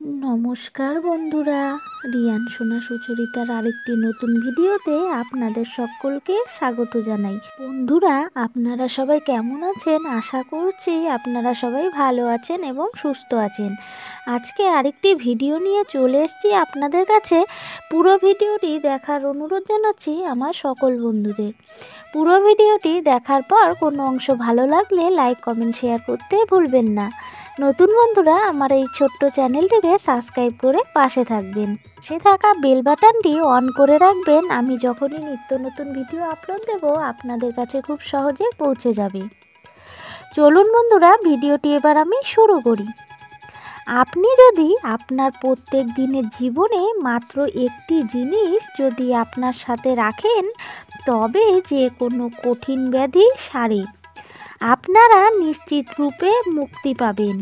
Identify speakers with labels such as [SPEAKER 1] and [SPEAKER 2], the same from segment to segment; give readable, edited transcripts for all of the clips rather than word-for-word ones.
[SPEAKER 1] নমস্কার বন্ধুরা, রিয়ান সোনা সুচরিতার আরেকটি নতুন ভিডিওতে আপনাদের সকলকে স্বাগত জানাই। বন্ধুরা, আপনারা সবাই কেমন আছেন? আশা করছি আপনারা সবাই ভালো আছেন এবং সুস্থ আছেন। আজকে আরেকটি ভিডিও নিয়ে চলে এসেছি আপনাদের কাছে। পুরো ভিডিওটি দেখার অনুরোধ জানাচ্ছি আমার সকল বন্ধুদের। পুরো ভিডিওটি দেখার পর কোনো অংশ ভালো লাগলে লাইক কমেন্ট শেয়ার করতে ভুলবেন না। নতুন বন্ধুরা আমার এই ছোট্ট চ্যানেলটিকে সাবস্ক্রাইব করে পাশে থাকবেন। সে থাকা বেল বাটনটি অন করে রাখবেন। আমি যখনই নিত্য নতুন ভিডিও আপলোড দেব আপনাদের কাছে খুব সহজে পৌঁছে যাবে। চলুন বন্ধুরা, ভিডিওটি এবার আমি শুরু করি। আপনি যদি আপনার প্রত্যেক দিনের জীবনে মাত্র একটি জিনিস যদি আপনার সাথে রাখেন, তবে যে কোনো কঠিন ব্যাধি সারে আপনারা নিশ্চিত রূপে মুক্তি পাবেন।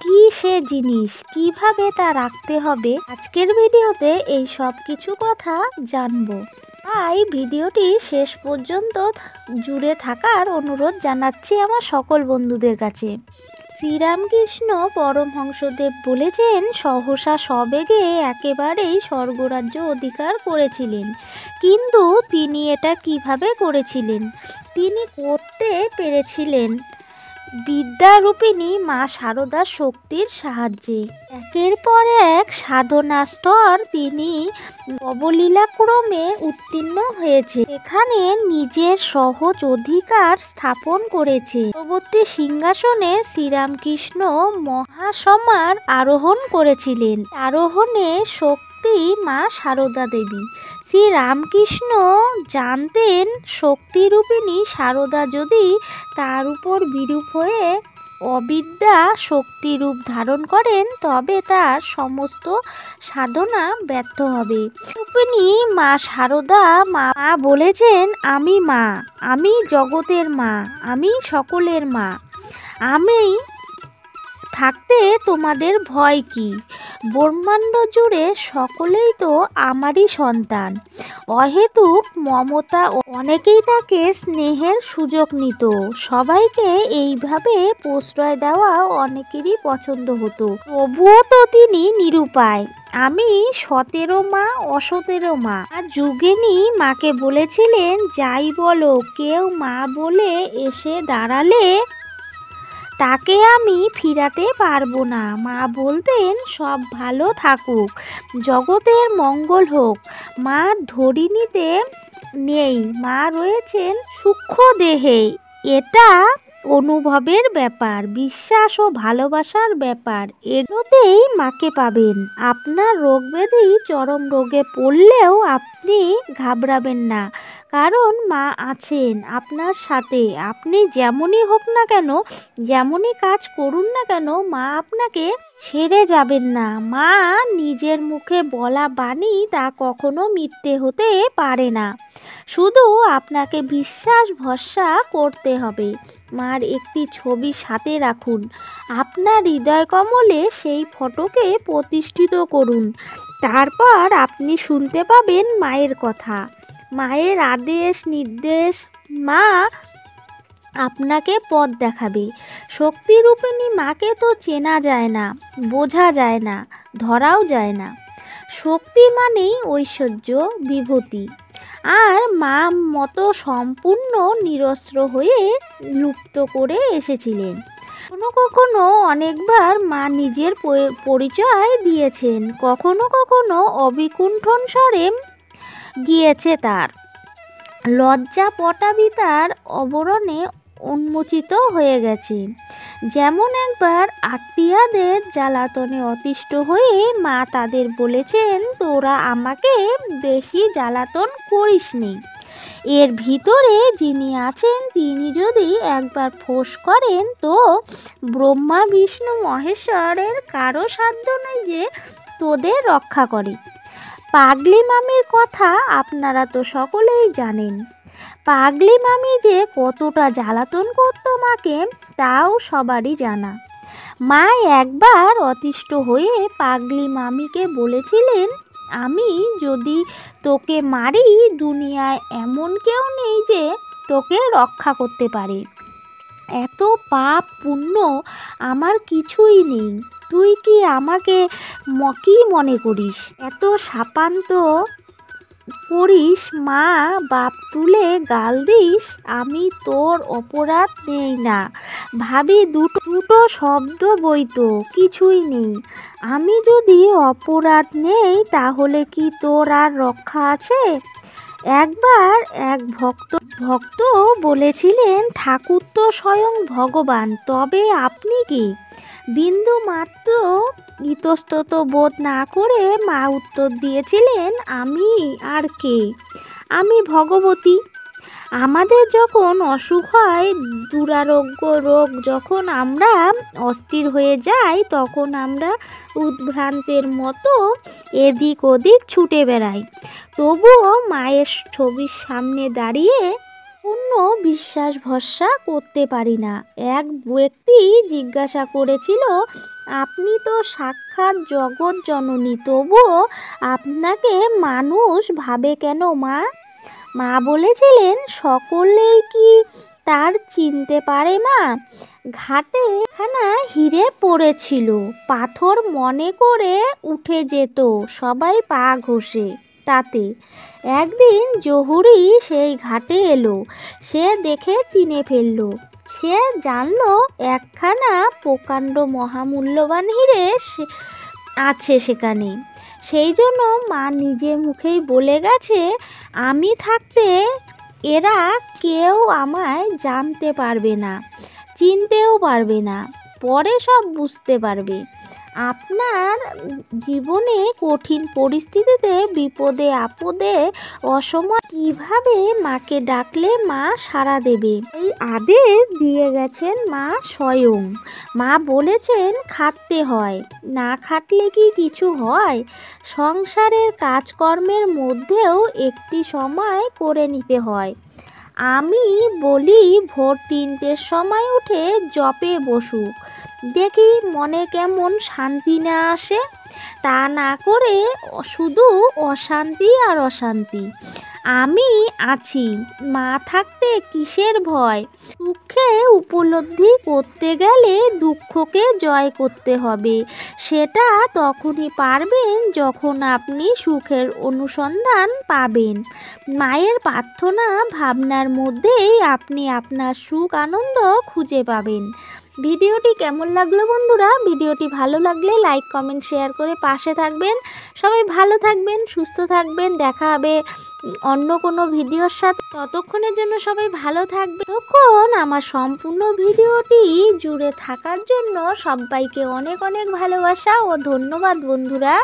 [SPEAKER 1] কি সে জিনিস, কিভাবে তা রাখতে হবে, আজকের ভিডিওতে এই সব কিছু কথা জানবো। তাই ভিডিওটি শেষ পর্যন্ত জুড়ে থাকার অনুরোধ জানাচ্ছি আমার সকল বন্ধুদের কাছে। শ্রীরামকৃষ্ণ পরমহংসদেব বলেছেন, সহসা সবেগে একেবারেই স্বর্গরাজ্য অধিকার করেছিলেন। কিন্তু তিনি এটা কিভাবে করেছিলেন? তিনি করতে পেরেছিলেন বিদ্যারূপিণী মা শারদার শক্তির সাহায্যে। একের পর এক সাধনা স্তর তিনি অবলীলাক্রমে উত্তীর্ণ হয়েছে, এখানে নিজের সহজ অধিকার স্থাপন করেছে। পরবর্তী সিংহাসনে শ্রীরামকৃষ্ণ মহাসমার আরোহণ করেছিলেন। আরোহণে শক্তি মা শারদা দেবী। শ্রীরামকৃষ্ণ জানতেন, শক্তিরূপিণী শারদা যদি তার উপর বিরূপ হয়ে অবিদ্যা শক্তিরূপ ধারণ করেন, তবে তার সমস্ত সাধনা ব্যর্থ হবে। রূপিণী মা শারদা মা বলেছেন, আমি মা, আমি জগতের মা, আমি সকলের মা, আমি থাকতে তোমাদের ভয় কি? ব্রহ্মাণ্ড জুড়ে সকলেই তো আমারই সন্তান। অহেতুক মমতা, অনেকেই তাকে স্নেহের সুযোগ নিত। সবাইকে এইভাবে প্রশ্রয় দেওয়া অনেকেরই পছন্দ হতো। তবুও তো তিনি নিরুপায়। আমি সতেরো মা, অসতেরো মা। আর যুগিনী মাকে বলেছিলেন, যাই বলো, কেউ মা বলে এসে দাঁড়ালে তাকে আমি ফিরাতে পারবো না। মা বলতেন, সব ভালো থাকুক, জগতের মঙ্গল হোক। মা ধরিনীতে নেই, মা রয়েছেন সূক্ষ্ম দেহে। এটা অনুভবের ব্যাপার, বিশ্বাস ও ভালোবাসার ব্যাপার। এগুলোতেই মাকে পাবেন। আপনার রোগ ব্যাধি চরম রোগে পড়লেও আপনি ঘাবড়াবেন না, কারণ মা আছেন আপনার সাথে। আপনি যেমনই হোক না কেন, যেমনই কাজ করুন না কেন, মা আপনাকে ছেড়ে যাবেন না। মা নিজের মুখে বলা বাণী তা কখনো মিথ্যে হতে পারে না। শুধু আপনাকে বিশ্বাস ভরসা করতে হবে। মার একটি ছবি সাথে রাখুন, আপনার হৃদয় কমলে সেই ফটোকে প্রতিষ্ঠিত করুন। তারপর আপনি শুনতে পাবেন মায়ের কথা, মায়ের আদেশ নির্দেশ। মা আপনাকে পথ দেখাবে। শক্তিরূপিণী মাকে তো চেনা যায় না, বোঝা যায় না, ধরাও যায় না। শক্তি মানেই ঐশ্বর্য, বিভূতি। আর মা মতো সম্পূর্ণ নিরস্ত্র হয়ে লুপ্ত করে এসেছিলেন। কখনো কখনো অনেকবার মা নিজের পরিচয় দিয়েছেন, কখনো কখনো অবিকুণ্ঠন স্বরে গিয়েছে তার লজ্জা পটাবি তার অবরণে উন্মোচিত হয়ে গেছে। যেমন একবার আত্মীয়াদের জ্বালাতনে অতিষ্ঠ হয়ে মা তাদের বলেছেন, তোরা আমাকে বেশি জ্বালাতন করিসনি। এর ভিতরে যিনি আছেন তিনি যদি একবার ফোঁস করেন, তো ব্রহ্মা বিষ্ণু মহেশ্বরের কারো সাধ্য নেই যে তোদের রক্ষা করে। পাগলি মামির কথা আপনারা তো সকলেই জানেন। পাগলি মামি যে কতটা জ্বালাতন করতো মাকে, তাও সবারই জানা। মা একবার অতিষ্ঠ হয়ে পাগলি মামিকে বলেছিলেন, আমি যদি তোকে মারি, দুনিয়ায় এমন কেউ নেই যে তোকে রক্ষা করতে পারে। এত পাপ পুণ্য আমার কিছুই নেই, তুই কি আমাকে কি মনে করিস? এত শাপান্ত করিস, মা বাপ তুলে গাল দিস, আমি তোর অপরাধ নেই না। ভাবি দুটো শব্দ বইতো কিছুই নেই। আমি যদি অপরাধ নেই তাহলে কি তোর আর রক্ষা আছে? একবার এক ভক্ত বলেছিলেন, ঠাকুর তো স্বয়ং ভগবান, তবে আপনি কি? বিন্দু মাত্র ইতস্তত বোধ না করে মা উত্তর দিয়েছিলেন, আমি আর কে? আমি ভগবতী। আমাদের যখন অসুখ হয়, দুরারোগ্য রোগ যখন আমরা অস্থির হয়ে যাই, তখন আমরা উদ্ভ্রান্তের মতো এদিক ওদিক ছুটে বেড়াই। তবুও মায়ের ছবির সামনে দাঁড়িয়ে পূর্ণ বিশ্বাস ভরসা করতে পারি না। এক ব্যক্তি জিজ্ঞাসা করেছিল, আপনি তো সাক্ষাৎ জগৎ জননী, তবুও আপনাকে মানুষ ভাবে কেন মা? মা বলেছিলেন, সকলেই কি তার চিনতে পারে মা? ঘাটে খানা হিরে পড়েছিল, পাথর মনে করে উঠে যেত সবাই পা ঘষে তাতে। একদিন জহুরি সেই ঘাটে এলো, সে দেখে চিনে ফেলল। সে জানলো একখানা প্রকাণ্ড মহামূল্যবান হিরে আছে সেখানে। সেই জন্য মা নিজে মুখেই বলে গেছে, আমি থাকতে এরা কেউ আমায় জানতে পারবে না, চিনতেও পারবে না, পরে সব বুঝতে পারবে। আপনার জীবনে কঠিন পরিস্থিতিতে, বিপদে আপদে, অসময় কিভাবে মাকে ডাকলে মা সাড়া দেবে, এই আদেশ দিয়ে গেছেন মা স্বয়ং। মা বলেছেন, খাটতে হয়, না খাটলে কি কিছু হয়? সংসারের কাজকর্মের মধ্যেও একটি সময় করে নিতে হয়। আমি বলি ভোর 3টের সময় উঠে জপে বসুক, দেখি মনে কেমন শান্তি না আসে। তা না করে শুধু অশান্তি আর অশান্তি। আমি আছি, মা থাকতে কিসের ভয়? সুখে উপলব্ধি করতে গেলে দুঃখকে জয় করতে হবে। সেটা তখনই পারবেন যখন আপনি সুখের অনুসন্ধান পাবেন। মায়ের প্রার্থনা ভাবনার মধ্যেই আপনি আপনার সুখ আনন্দ খুঁজে পাবেন। ভিডিওটি কেমন লাগলো বন্ধুরা? ভিডিওটি ভালো লাগলে লাইক কমেন্ট শেয়ার করে পাশে থাকবেন। সবাই ভালো থাকবেন, সুস্থ থাকবেন। দেখা হবে অন্য কোনো ভিডিওর সাথে। ততক্ষণের জন্য সবাই ভালো থাকবে। তখন আমার সম্পূর্ণ ভিডিওটি জুড়ে থাকার জন্য সবাইকে অনেক অনেক ভালোবাসা ও ধন্যবাদ বন্ধুরা।